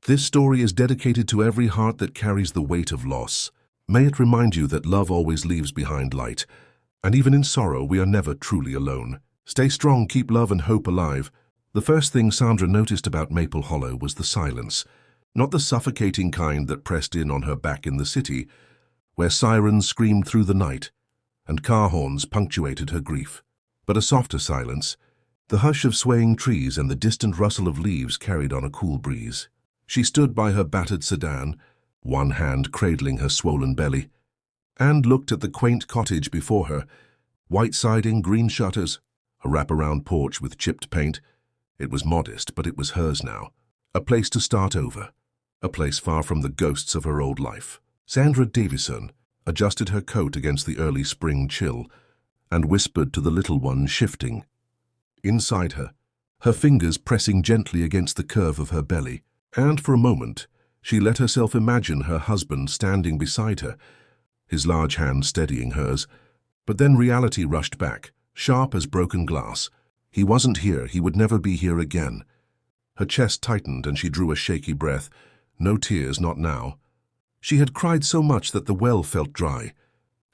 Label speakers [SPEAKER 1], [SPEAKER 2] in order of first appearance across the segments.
[SPEAKER 1] This story is dedicated to every heart that carries the weight of loss. May it remind you that love always leaves behind light, and even in sorrow we are never truly alone. Stay strong, keep love and hope alive. The first thing Sandra noticed about Maple Hollow was the silence, not the suffocating kind that pressed in on her back in the city, where sirens screamed through the night and car horns punctuated her grief, but a softer silence, the hush of swaying trees and the distant rustle of leaves carried on a cool breeze. She stood by her battered sedan, one hand cradling her swollen belly, and looked at the quaint cottage before her, white siding, green shutters, a wraparound porch with chipped paint. It was modest, but it was hers now, a place to start over, a place far from the ghosts of her old life. Sandra Davison adjusted her coat against the early spring chill and whispered to the little one shifting inside her, her fingers pressing gently against the curve of her belly, and for a moment she let herself imagine her husband standing beside her, his large hand steadying hers. But then reality rushed back, sharp as broken glass. He wasn't here, he would never be here again. Her chest tightened and she drew a shaky breath. No tears, not now. She had cried so much that the well felt dry,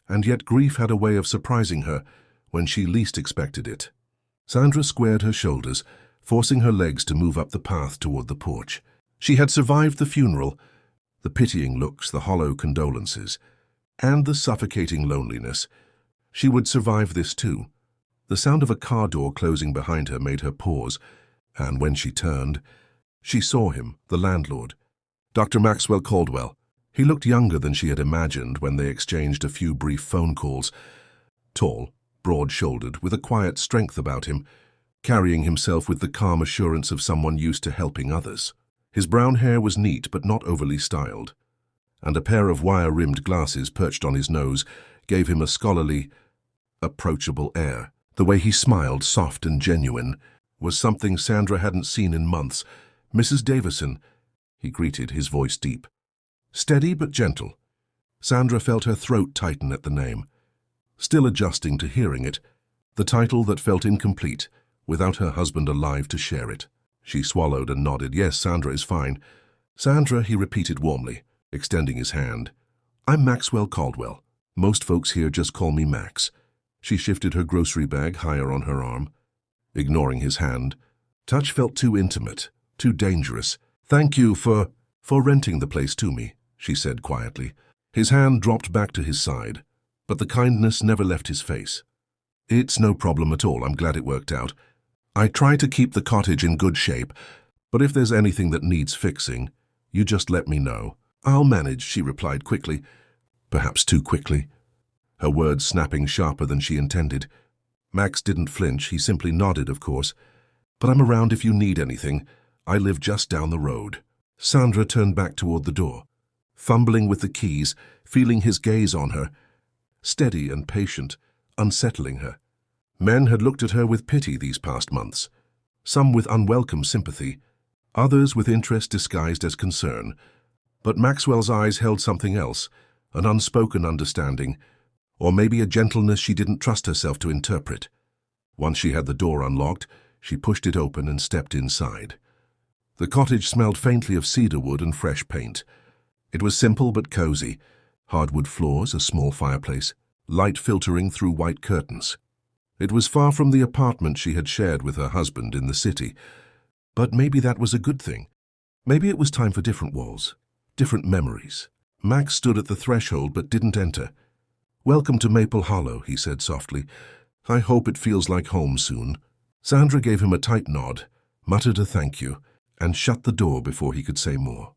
[SPEAKER 1] and yet grief had a way of surprising her when she least expected it. Sandra squared her shoulders, forcing her legs to move up the path toward the porch. She had survived the funeral, the pitying looks, the hollow condolences, and the suffocating loneliness. She would survive this too. The sound of a car door closing behind her made her pause, and when she turned, she saw him, the landlord, Dr. Maxwell Caldwell. He looked younger than she had imagined when they exchanged a few brief phone calls. Tall, broad-shouldered, with a quiet strength about him, carrying himself with the calm assurance of someone used to helping others. His brown hair was neat but not overly styled, and a pair of wire-rimmed glasses perched on his nose gave him a scholarly, approachable air. The way he smiled, soft and genuine, was something Sandra hadn't seen in months. "Mrs. Davison," he greeted, his voice deep. Steady but gentle. Sandra felt her throat tighten at the name, still adjusting to hearing it, the title that felt incomplete without her husband alive to share it. She swallowed and nodded. "Yes, Sandra is fine." "Sandra," he repeated warmly, extending his hand. "I'm Maxwell Caldwell. Most folks here just call me Max." She shifted her grocery bag higher on her arm, ignoring his hand. Touch felt too intimate, too dangerous. "Thank you for renting the place to me," she said quietly. His hand dropped back to his side, but the kindness never left his face. "It's no problem at all. I'm glad it worked out. I try to keep the cottage in good shape, but if there's anything that needs fixing, you just let me know." "I'll manage," she replied quickly, perhaps too quickly, her words snapping sharper than she intended. Max didn't flinch, he simply nodded, of course. "But I'm around if you need anything. I live just down the road." Sandra turned back toward the door, fumbling with the keys, feeling his gaze on her, steady and patient, unsettling her. Men had looked at her with pity these past months, some with unwelcome sympathy, others with interest disguised as concern. But Maxwell's eyes held something else, an unspoken understanding, or maybe a gentleness she didn't trust herself to interpret. Once she had the door unlocked, she pushed it open and stepped inside. The cottage smelled faintly of cedarwood and fresh paint. It was simple but cozy, hardwood floors, a small fireplace, light filtering through white curtains. It was far from the apartment she had shared with her husband in the city, but maybe that was a good thing. Maybe it was time for different walls, different memories. Max stood at the threshold but didn't enter. "Welcome to Maple Hollow," he said softly. "I hope it feels like home soon." Sandra gave him a tight nod, muttered a thank you, and shut the door before he could say more.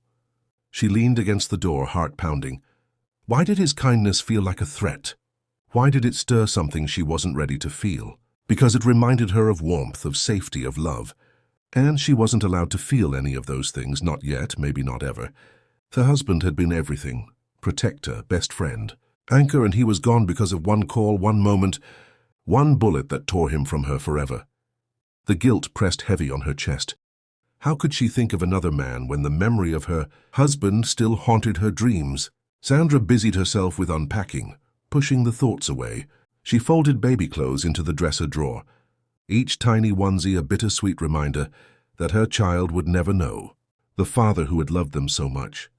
[SPEAKER 1] She leaned against the door, heart pounding. Why did his kindness feel like a threat? Why did it stir something she wasn't ready to feel? Because it reminded her of warmth, of safety, of love. And she wasn't allowed to feel any of those things, not yet, maybe not ever. Her husband had been everything, protector, best friend, anchor, and he was gone because of one call, one moment, one bullet that tore him from her forever. The guilt pressed heavy on her chest. How could she think of another man when the memory of her husband still haunted her dreams? Sandra busied herself with unpacking, pushing the thoughts away. She folded baby clothes into the dresser drawer, each tiny onesie a bittersweet reminder that her child would never know. the father who had loved them so much.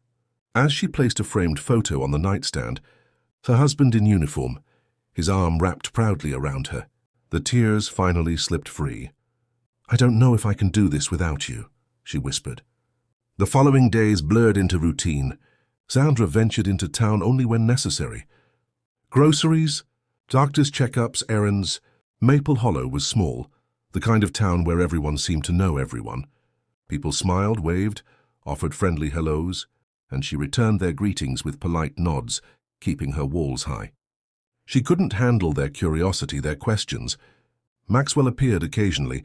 [SPEAKER 1] As she placed a framed photo on the nightstand, her husband in uniform, his arm wrapped proudly around her, the tears finally slipped free. "I don't know if I can do this without you," she whispered. The following days blurred into routine. Sandra ventured into town only when necessary. Groceries, doctor's checkups, errands. Maple Hollow was small, the kind of town where everyone seemed to know everyone. People smiled, waved, offered friendly hellos, and she returned their greetings with polite nods, keeping her walls high. She couldn't handle their curiosity, their questions. Maxwell appeared occasionally,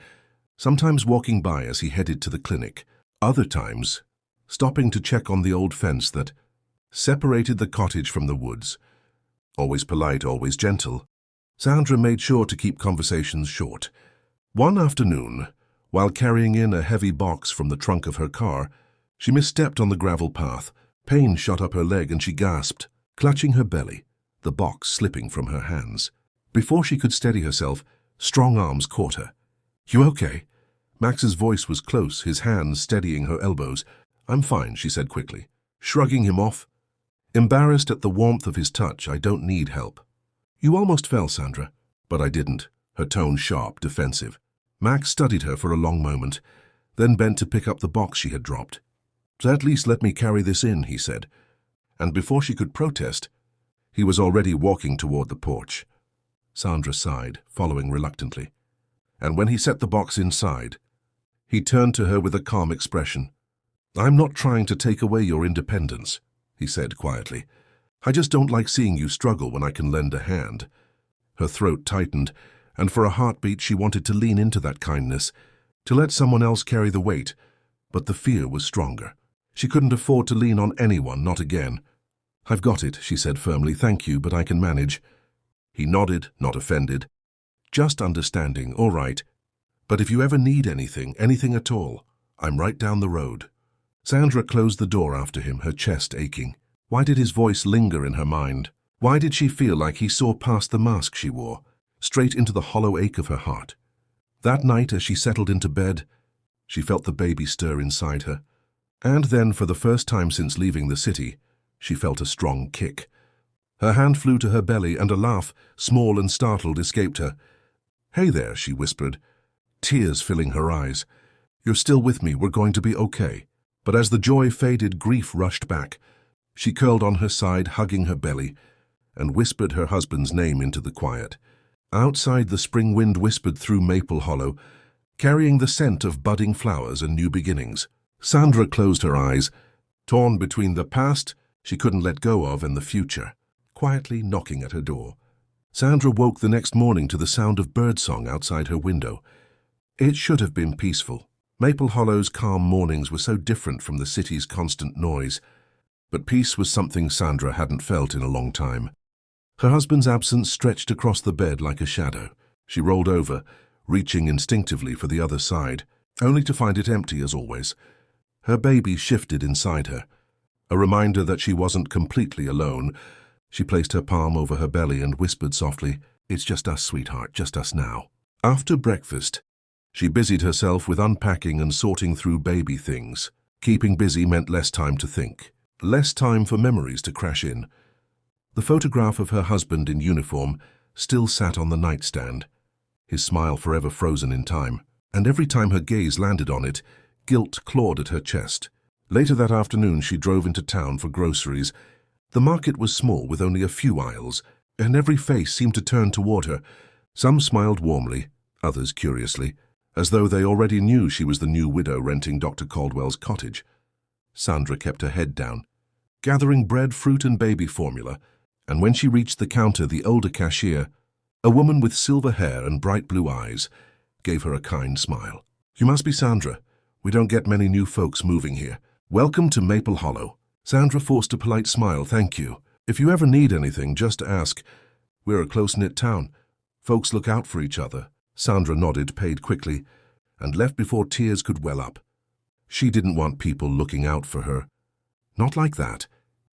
[SPEAKER 1] sometimes walking by as he headed to the clinic, other times stopping to check on the old fence that separated the cottage from the woods. Always polite, always gentle, Sandra made sure to keep conversations short. One afternoon, while carrying in a heavy box from the trunk of her car, she misstepped on the gravel path. Pain shot up her leg and she gasped, clutching her belly, the box slipping from her hands. Before she could steady herself, strong arms caught her. "You okay?" Max's voice was close, his hands steadying her elbows. "I'm fine," she said quickly, shrugging him off. Embarrassed at the warmth of his touch, "I don't need help." "You almost fell, Sandra." "But I didn't," her tone sharp, defensive. Max studied her for a long moment, then bent to pick up the box she had dropped. "At least let me carry this in," he said. And before she could protest, he was already walking toward the porch. Sandra sighed, following reluctantly. And when he set the box inside, he turned to her with a calm expression. "I'm not trying to take away your independence," he said quietly. "I just don't like seeing you struggle when I can lend a hand." Her throat tightened, and for a heartbeat she wanted to lean into that kindness, to let someone else carry the weight, but the fear was stronger. She couldn't afford to lean on anyone, not again. "I've got it," she said firmly. "Thank you, but I can manage." He nodded, not offended, just understanding. "All right. But if you ever need anything, anything at all, I'm right down the road." Sandra closed the door after him, her chest aching. Why did his voice linger in her mind? Why did she feel like he saw past the mask she wore, straight into the hollow ache of her heart? That night, as she settled into bed, she felt the baby stir inside her. And then, for the first time since leaving the city, she felt a strong kick. Her hand flew to her belly, and a laugh, small and startled, escaped her. "Hey there," she whispered, tears filling her eyes. "You're still with me. We're going to be okay." But as the joy faded, grief rushed back. She curled on her side, hugging her belly, and whispered her husband's name into the quiet. Outside, the spring wind whispered through Maple Hollow, carrying the scent of budding flowers and new beginnings. Sandra closed her eyes, torn between the past she couldn't let go of and the future, quietly knocking at her door. Sandra woke the next morning to the sound of birdsong outside her window. It should have been peaceful. Maple Hollow's calm mornings were so different from the city's constant noise, but peace was something Sandra hadn't felt in a long time. Her husband's absence stretched across the bed like a shadow. She rolled over, reaching instinctively for the other side, only to find it empty as always. Her baby shifted inside her, a reminder that she wasn't completely alone. She placed her palm over her belly and whispered softly, "It's just us, sweetheart, just us now." After breakfast, she busied herself with unpacking and sorting through baby things. Keeping busy meant less time to think, less time for memories to crash in. The photograph of her husband in uniform still sat on the nightstand, his smile forever frozen in time, and every time her gaze landed on it, guilt clawed at her chest. Later that afternoon, she drove into town for groceries. The market was small, with only a few aisles, and every face seemed to turn toward her. Some smiled warmly, others curiously, as though they already knew she was the new widow renting Dr. Caldwell's cottage. Sandra kept her head down, gathering bread, fruit, and baby formula, and when she reached the counter, the older cashier, a woman with silver hair and bright blue eyes, gave her a kind smile. "You must be Sandra. We don't get many new folks moving here. Welcome to Maple Hollow." Sandra forced a polite smile. "Thank you. If you ever need anything, just ask. We're a close-knit town. Folks look out for each other." Sandra nodded, paid quickly, and left before tears could well up. She didn't want people looking out for her. Not like that.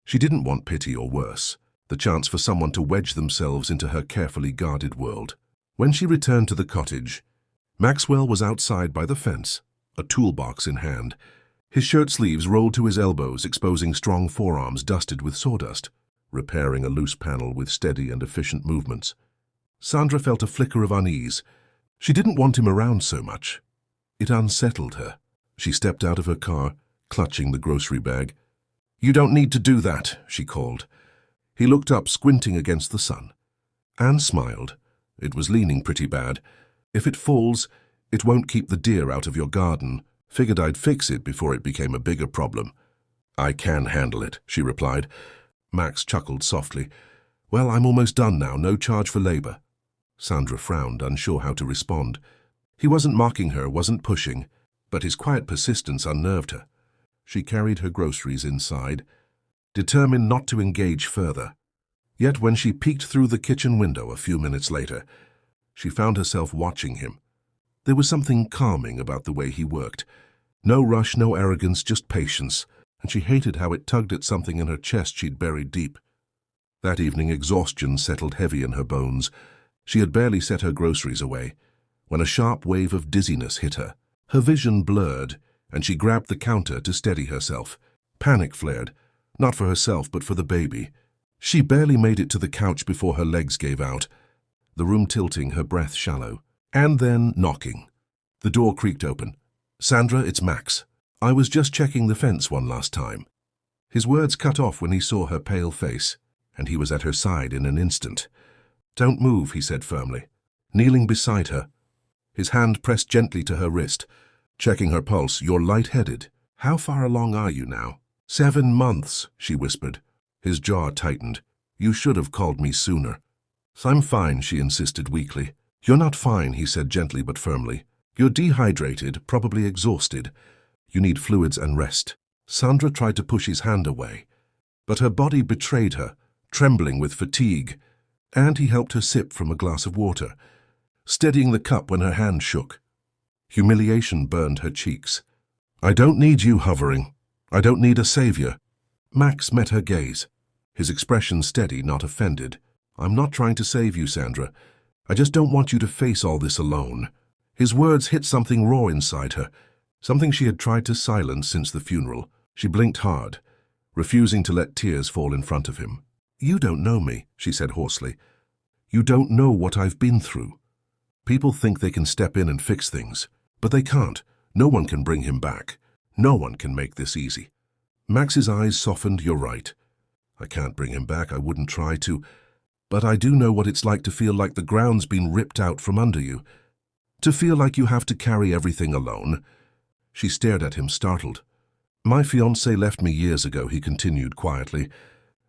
[SPEAKER 1] She didn't want pity or worse, the chance for someone to wedge themselves into her carefully guarded world. When she returned to the cottage, Maxwell was outside by the fence, a toolbox in hand. His shirt sleeves rolled to his elbows, exposing strong forearms dusted with sawdust, repairing a loose panel with steady and efficient movements. Sandra felt a flicker of unease. She didn't want him around so much. It unsettled her. She stepped out of her car, clutching the grocery bag. "You don't need to do that," she called. He looked up, squinting against the sun. Anne smiled. "It was leaning pretty bad. If it falls, it won't keep the deer out of your garden. Figured I'd fix it before it became a bigger problem." "I can handle it," she replied. Max chuckled softly. "Well, I'm almost done now, no charge for labor." Sandra frowned, unsure how to respond. He wasn't mocking her, wasn't pushing, but his quiet persistence unnerved her. She carried her groceries inside, determined not to engage further. Yet when she peeked through the kitchen window a few minutes later, she found herself watching him. There was something calming about the way he worked. No rush, no arrogance, just patience, and she hated how it tugged at something in her chest she'd buried deep. That evening, exhaustion settled heavy in her bones. She had barely set her groceries away when a sharp wave of dizziness hit her. Her vision blurred, and she grabbed the counter to steady herself. Panic flared, not for herself but for the baby. She barely made it to the couch before her legs gave out, the room tilting, her breath shallow. And then knocking. The door creaked open. "Sandra, it's Max. I was just checking the fence one last time." His words cut off when he saw her pale face, and he was at her side in an instant. "Don't move," he said firmly, kneeling beside her. His hand pressed gently to her wrist, checking her pulse. "You're lightheaded. How far along are you now?" 7 months, she whispered. His jaw tightened. "You should have called me sooner." "I'm fine," she insisted weakly. "You're not fine," he said gently but firmly. "You're dehydrated, probably exhausted. You need fluids and rest." Sandra tried to push his hand away, but her body betrayed her, trembling with fatigue, and he helped her sip from a glass of water, steadying the cup when her hand shook. Humiliation burned her cheeks. "I don't need you hovering. I don't need a savior." Max met her gaze, his expression steady, not offended. "I'm not trying to save you, Sandra. I just don't want you to face all this alone." His words hit something raw inside her, something she had tried to silence since the funeral. She blinked hard, refusing to let tears fall in front of him. "You don't know me," she said hoarsely. "You don't know what I've been through. People think they can step in and fix things, but they can't. No one can bring him back. No one can make this easy." Max's eyes softened. "You're right. I can't bring him back. I wouldn't try to. But I do know what it's like to feel like the ground's been ripped out from under you. To feel like you have to carry everything alone." She stared at him, startled. "My fiancée left me years ago," he continued quietly.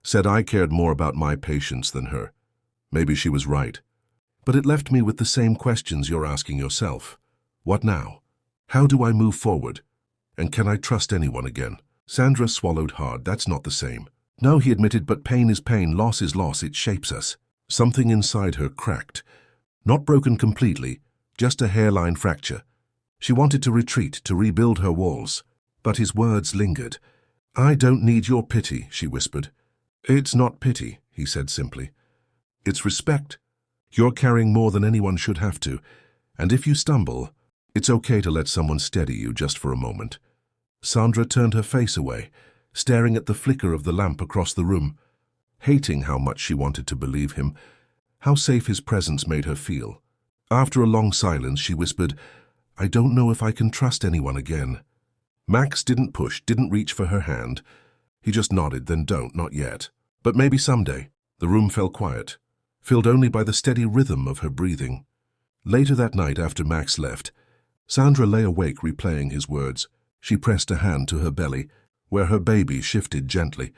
[SPEAKER 1] "Said I cared more about my patients than her. Maybe she was right. But it left me with the same questions you're asking yourself. What now? How do I move forward? And can I trust anyone again?" Sandra swallowed hard. "That's not the same." "No," he admitted, "but pain is pain, loss is loss, it shapes us." Something inside her cracked. Not broken completely, just a hairline fracture. She wanted to retreat, to rebuild her walls. But his words lingered. "I don't need your pity," she whispered. "It's not pity," he said simply. "It's respect. You're carrying more than anyone should have to, and if you stumble, it's okay to let someone steady you just for a moment." Sandra turned her face away, staring at the flicker of the lamp across the room, hating how much she wanted to believe him, how safe his presence made her feel. After a long silence, she whispered, "I don't know if I can trust anyone again." Max didn't push, didn't reach for her hand. He just nodded, "Then don't, not yet. But maybe someday." The room fell quiet, filled only by the steady rhythm of her breathing. Later that night, after Max left, Sandra lay awake replaying his words. She pressed a hand to her belly, where her baby shifted gently.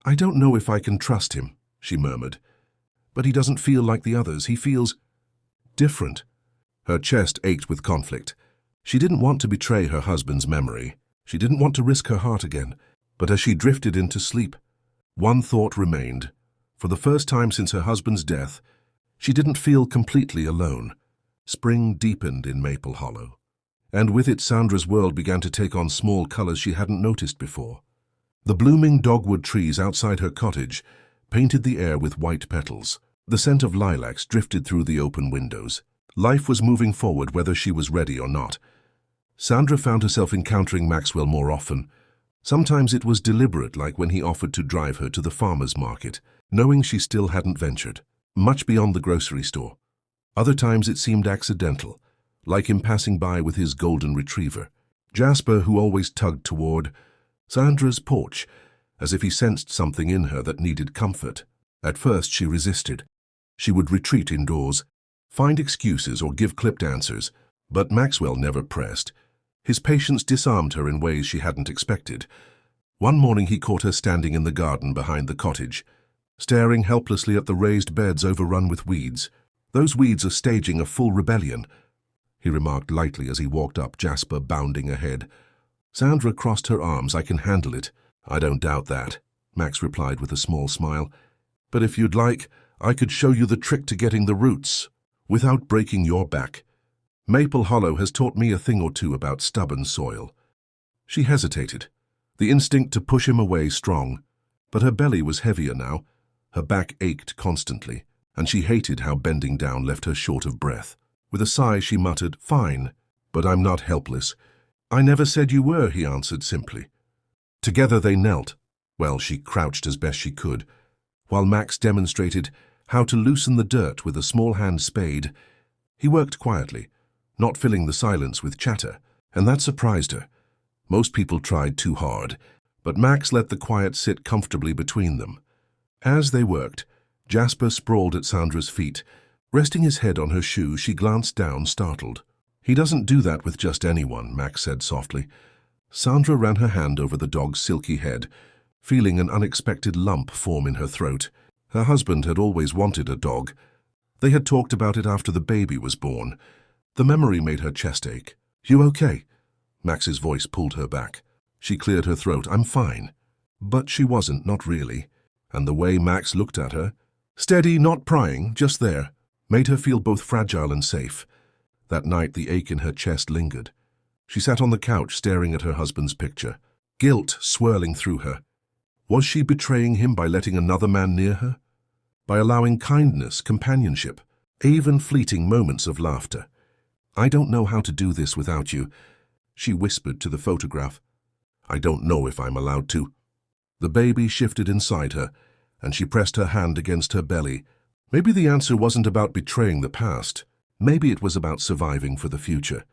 [SPEAKER 1] "I don't know if I can trust him," she murmured. "But he doesn't feel like the others. He feels different." Her chest ached with conflict. She didn't want to betray her husband's memory. She didn't want to risk her heart again. But as she drifted into sleep, one thought remained. For the first time since her husband's death, she didn't feel completely alone. Spring deepened in Maple Hollow, and with it Sandra's world began to take on small colors she hadn't noticed before. The blooming dogwood trees outside her cottage painted the air with white petals. The scent of lilacs drifted through the open windows. Life was moving forward whether she was ready or not. Sandra found herself encountering Maxwell more often. Sometimes it was deliberate, like when he offered to drive her to the farmer's market, knowing she still hadn't ventured, much beyond the grocery store. Other times it seemed accidental, like him passing by with his golden retriever, Jasper, who always tugged toward Sandra's porch, as if he sensed something in her that needed comfort. At first she resisted. She would retreat indoors, find excuses or give clipped answers, but Maxwell never pressed. His patience disarmed her in ways she hadn't expected. One morning he caught her standing in the garden behind the cottage, staring helplessly at the raised beds overrun with weeds. "Those weeds are staging a full rebellion," he remarked lightly as he walked up, Jasper bounding ahead. Sandra crossed her arms. "I can handle it." "I don't doubt that," Max replied with a small smile. "But if you'd like, I could show you the trick to getting the roots without breaking your back. Maple Hollow has taught me a thing or two about stubborn soil." She hesitated, the instinct to push him away strong, but her belly was heavier now. Her back ached constantly, and she hated how bending down left her short of breath. With a sigh she muttered, "Fine, but I'm not helpless." "I never said you were," he answered simply. Together they knelt. Well, she crouched as best she could, while Max demonstrated how to loosen the dirt with a small hand spade. He worked quietly, not filling the silence with chatter, and that surprised her. Most people tried too hard, but Max let the quiet sit comfortably between them. As they worked, Jasper sprawled at Sandra's feet. Resting his head on her shoe, she glanced down, startled. "He doesn't do that with just anyone," Max said softly. Sandra ran her hand over the dog's silky head, feeling an unexpected lump form in her throat. Her husband had always wanted a dog. They had talked about it after the baby was born. The memory made her chest ache. "You okay?" Max's voice pulled her back. She cleared her throat. "I'm fine." But she wasn't, not really. And the way Max looked at her, steady, not prying, just there, made her feel both fragile and safe. That night the ache in her chest lingered. She sat on the couch staring at her husband's picture, guilt swirling through her. Was she betraying him by letting another man near her? By allowing kindness, companionship, even fleeting moments of laughter? "I don't know how to do this without you," she whispered to the photograph. "I don't know if I'm allowed to." The baby shifted inside her, and she pressed her hand against her belly. Maybe the answer wasn't about betraying the past. Maybe it was about surviving for the future.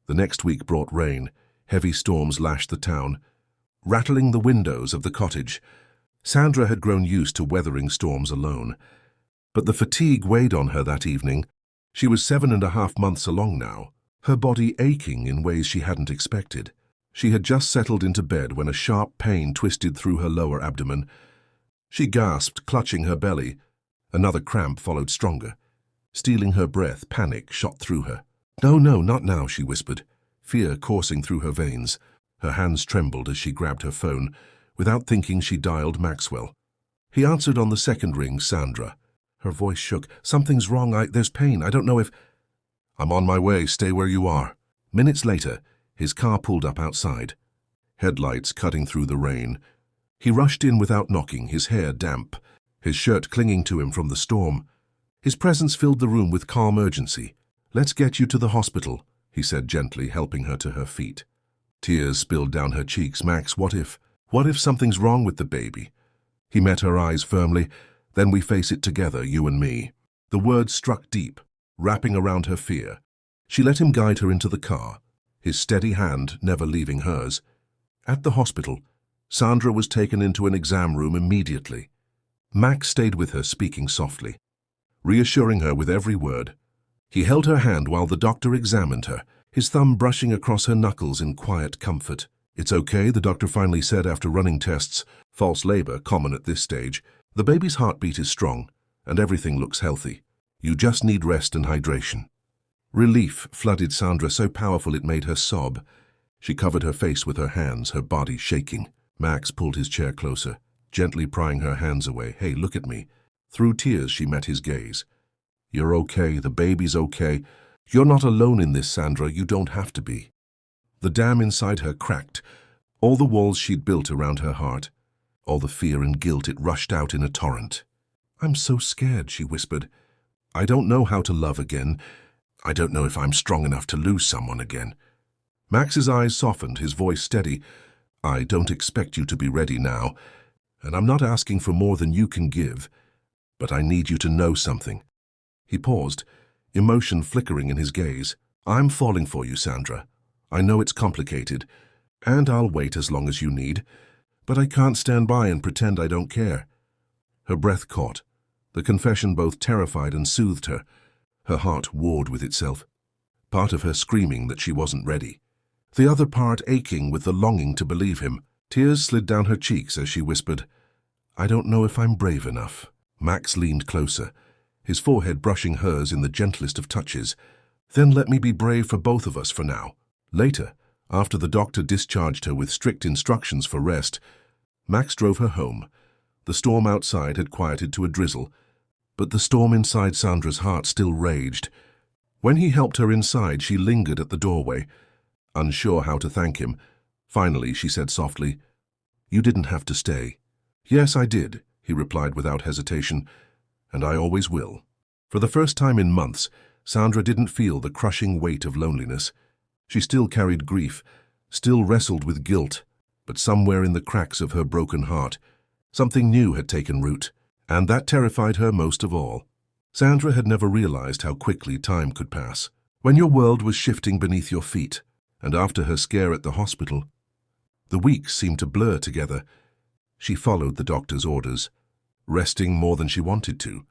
[SPEAKER 1] The next week brought rain. Heavy storms lashed the town, rattling the windows of the cottage. Sandra had grown used to weathering storms alone. But the fatigue weighed on her that evening. She was 7.5 months along now, her body aching in ways she hadn't expected. She had just settled into bed when a sharp pain twisted through her lower abdomen. She gasped, clutching her belly. Another cramp followed stronger. Stealing her breath, panic shot through her. "No, no, not now," she whispered, fear coursing through her veins. Her hands trembled as she grabbed her phone. Without thinking, she dialed Maxwell. He answered on the second ring, "Sandra." Her voice shook. "Something's wrong. There's pain. I don't know if—" "I'm on my way. Stay where you are." Minutes later, his car pulled up outside, headlights cutting through the rain. He rushed in without knocking, his hair damp, his shirt clinging to him from the storm. His presence filled the room with calm urgency. "Let's get you to the hospital," he said gently, helping her to her feet. Tears spilled down her cheeks. "Max, what if something's wrong with the baby?" He met her eyes firmly. "Then we face it together, you and me." The words struck deep, wrapping around her fear. She let him guide her into the car, his steady hand never leaving hers. At the hospital, Sandra was taken into an exam room immediately. Max stayed with her, speaking softly, reassuring her with every word. He held her hand while the doctor examined her, his thumb brushing across her knuckles in quiet comfort. "It's okay," the doctor finally said after running tests. "False labor, common at this stage. The baby's heartbeat is strong, and everything looks healthy. You just need rest and hydration." Relief flooded Sandra, so powerful it made her sob. She covered her face with her hands, her body shaking. Max pulled his chair closer, gently prying her hands away. "Hey, look at me." Through tears, she met his gaze. "You're okay. The baby's okay. You're not alone in this, Sandra. You don't have to be." The dam inside her cracked. All the walls she'd built around her heart, all the fear and guilt, it rushed out in a torrent. "I'm so scared," she whispered. "I don't know how to love again. I don't know if I'm strong enough to lose someone again." Max's eyes softened, his voice steady. I don't expect you to be ready now, and I'm not asking for more than you can give, but I need you to know something. He paused, emotion flickering in his gaze. I'm falling for you, Sandra. I know it's complicated, and I'll wait as long as you need, but I can't stand by and pretend I don't care. Her breath caught. The confession both terrified and soothed her. Her heart warred with itself, part of her screaming that she wasn't ready, the other part aching with the longing to believe him. Tears slid down her cheeks as she whispered, I don't know if I'm brave enough. Max leaned closer, his forehead brushing hers in the gentlest of touches. Then let me be brave for both of us for now. Later, after the doctor discharged her with strict instructions for rest, Max drove her home. The storm outside had quieted to a drizzle, but the storm inside Sandra's heart still raged. When he helped her inside, she lingered at the doorway, unsure how to thank him. Finally, she said softly, You didn't have to stay. Yes, I did, he replied without hesitation, and I always will. For the first time in months, Sandra didn't feel the crushing weight of loneliness. She still carried grief, still wrestled with guilt, but somewhere in the cracks of her broken heart, something new had taken root, and that terrified her most of all. Sandra had never realized how quickly time could pass. When your world was shifting beneath your feet, and after her scare at the hospital, the weeks seemed to blur together. She followed the doctor's orders, resting more than she wanted to,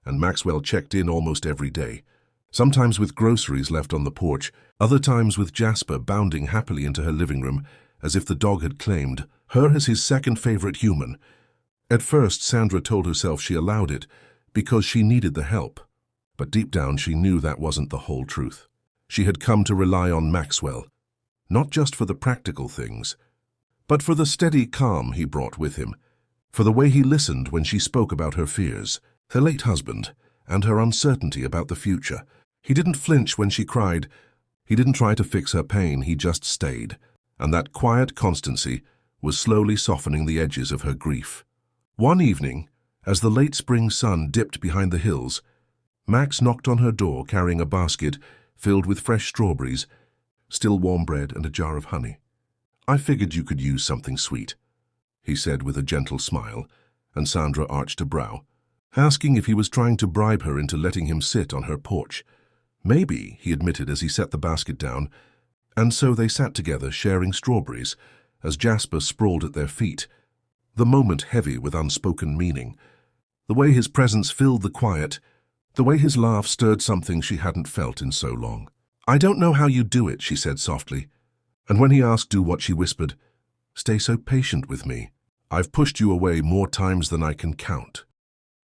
[SPEAKER 1] and Maxwell checked in almost every day, sometimes with groceries left on the porch, other times with Jasper bounding happily into her living room, as if the dog had claimed her as his second favorite human. At first, Sandra told herself she allowed it because she needed the help, but deep down she knew that wasn't the whole truth. She had come to rely on Maxwell, not just for the practical things, but for the steady calm he brought with him, for the way he listened when she spoke about her fears, her late husband, and her uncertainty about the future. He didn't flinch when she cried. He didn't try to fix her pain, he just stayed, and that quiet constancy was slowly softening the edges of her grief. One evening, as the late spring sun dipped behind the hills, Max knocked on her door carrying a basket filled with fresh strawberries, still warm bread, and a jar of honey. I figured you could use something sweet, he said with a gentle smile, and Sandra arched a brow, asking if he was trying to bribe her into letting him sit on her porch. Maybe, he admitted as he set the basket down, and so they sat together sharing strawberries as Jasper sprawled at their feet, the moment heavy with unspoken meaning. The way his presence filled the quiet, the way his laugh stirred something she hadn't felt in so long. I don't know how you do it, she said softly, and when he asked do what, she whispered, Stay so patient with me. I've pushed you away more times than I can count.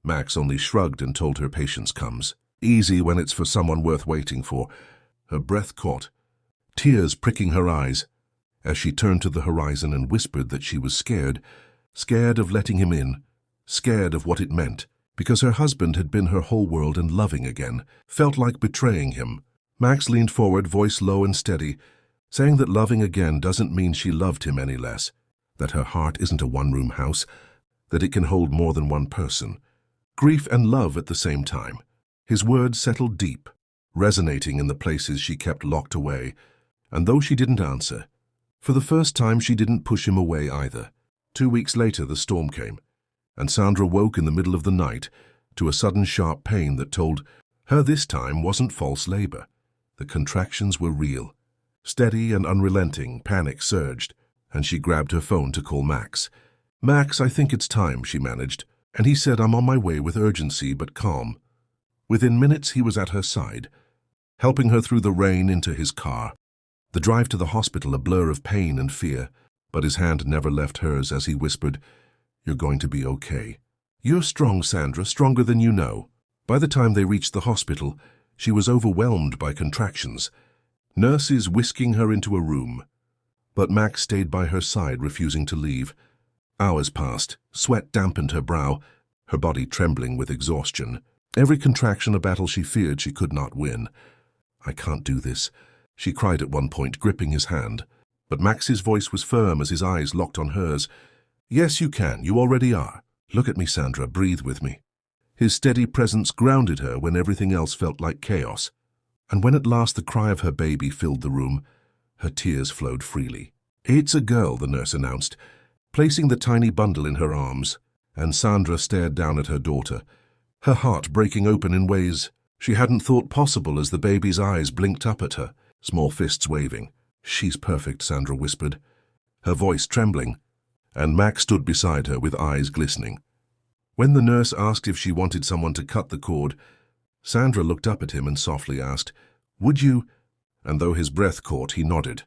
[SPEAKER 1] Max only shrugged and told her patience comes easy when it's for someone worth waiting for. Her breath caught, tears pricking her eyes, as she turned to the horizon and whispered that she was scared of letting him in, scared of what it meant, because her husband had been her whole world and loving again felt like betraying him. Max leaned forward, voice low and steady, saying that loving again doesn't mean she loved him any less, that her heart isn't a one-room house, that it can hold more than one person, grief and love at the same time. His words settled deep, resonating in the places she kept locked away, and though she didn't answer, for the first time she didn't push him away either. 2 weeks later the storm came, and Sandra woke in the middle of the night to a sudden sharp pain that told her this time wasn't false labor. The contractions were real. Steady and unrelenting, panic surged, and she grabbed her phone to call Max. Max, I think it's time, she managed, and he said, I'm on my way with urgency but calm. Within minutes he was at her side, helping her through the rain into his car. The drive to the hospital a blur of pain and fear, but his hand never left hers as he whispered, You're going to be okay. You're strong, Sandra, stronger than you know. By the time they reached the hospital, she was overwhelmed by contractions, nurses whisking her into a room. But Max stayed by her side, refusing to leave. Hours passed, sweat dampened her brow, her body trembling with exhaustion. Every contraction a battle she feared she could not win. I can't do this, she cried at one point, gripping his hand. But Max's voice was firm as his eyes locked on hers. Yes, you can. You already are. Look at me, Sandra. Breathe with me. His steady presence grounded her when everything else felt like chaos. And when at last the cry of her baby filled the room, Her tears flowed freely. "It's a girl," the nurse announced, placing the tiny bundle in her arms, and Sandra stared down at her daughter, her heart breaking open in ways she hadn't thought possible as the baby's eyes blinked up at her, small fists waving. "She's perfect," Sandra whispered, her voice trembling, and Max stood beside her with eyes glistening. When the nurse asked if she wanted someone to cut the cord, Sandra looked up at him and softly asked, "Would you?" And though his breath caught, he nodded,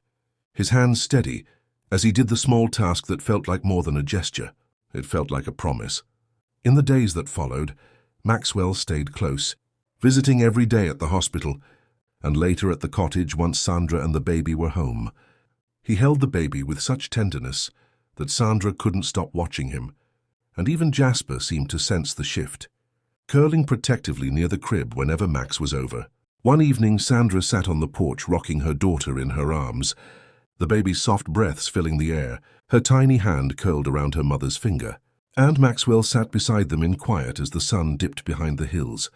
[SPEAKER 1] his hands steady as he did the small task that felt like more than a gesture. It felt like a promise. In the days that followed, Maxwell stayed close, visiting every day at the hospital, and later at the cottage once Sandra and the baby were home. He held the baby with such tenderness that Sandra couldn't stop watching him, and even Jasper seemed to sense the shift, curling protectively near the crib whenever Max was over. One evening, Sandra sat on the porch rocking her daughter in her arms, the baby's soft breaths filling the air, her tiny hand curled around her mother's finger. And Maxwell sat beside them in quiet as the sun dipped behind the hills.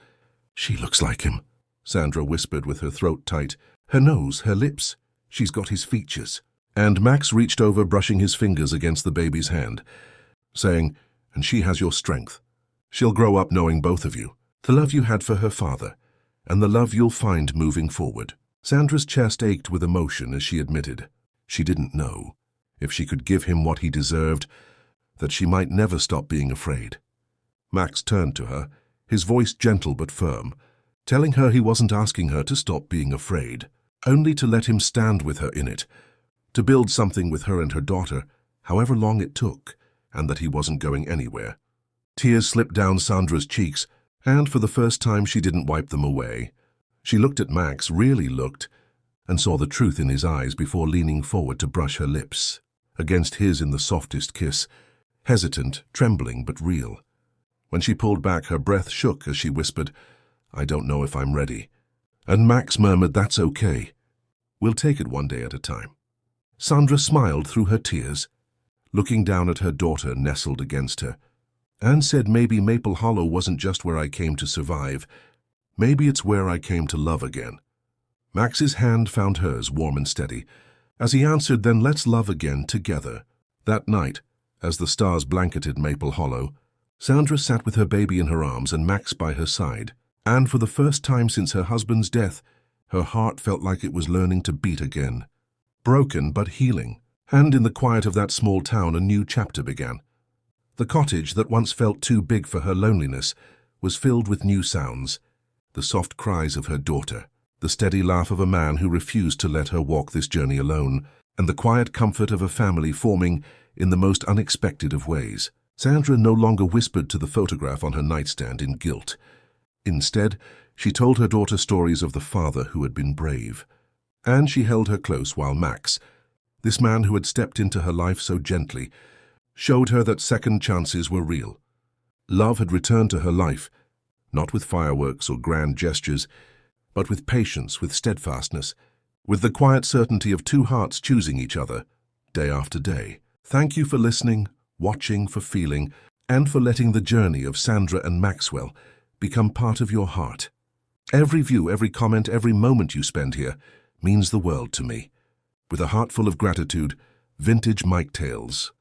[SPEAKER 1] "She looks like him," Sandra whispered with her throat tight. "Her nose, her lips. She's got his features." And Max reached over, brushing his fingers against the baby's hand, saying, "And she has your strength. She'll grow up knowing both of you, the love you had for her father, and the love you'll find moving forward." Sandra's chest ached with emotion as she admitted she didn't know if she could give him what he deserved, that she might never stop being afraid. Max turned to her, his voice gentle but firm, telling her he wasn't asking her to stop being afraid, only to let him stand with her in it, to build something with her and her daughter, however long it took, and that he wasn't going anywhere. Tears slipped down Sandra's cheeks, and for the first time she didn't wipe them away. She looked at Max, really looked, and saw the truth in his eyes before leaning forward to brush her lips against his in the softest kiss, hesitant, trembling, but real. When she pulled back, her breath shook as she whispered, "I don't know if I'm ready." And Max murmured, "That's okay. We'll take it one day at a time." Sandra smiled through her tears, looking down at her daughter nestled against her, and said, "Maybe Maple Hollow wasn't just where I came to survive. Maybe it's where I came to love again." Max's hand found hers, warm and steady, as he answered, "Then let's love again together." That night, as the stars blanketed Maple Hollow, Sandra sat with her baby in her arms and Max by her side, and for the first time since her husband's death, her heart felt like it was learning to beat again. Broken but healing, and in the quiet of that small town a new chapter began. The cottage that once felt too big for her loneliness was filled with new sounds, the soft cries of her daughter, the steady laugh of a man who refused to let her walk this journey alone, and the quiet comfort of a family forming in the most unexpected of ways. Sandra no longer whispered to the photograph on her nightstand in guilt. Instead, she told her daughter stories of the father who had been brave. And she held her close while Max, this man who had stepped into her life so gently, showed her that second chances were real. Love had returned to her life, not with fireworks or grand gestures, but with patience, with steadfastness, with the quiet certainty of two hearts choosing each other, day after day. Thank you for listening, watching, for feeling, and for letting the journey of Sandra and Maxwell become part of your heart. Every view, every comment, every moment you spend here means the world to me. With a heart full of gratitude, Vintage Mike Tales.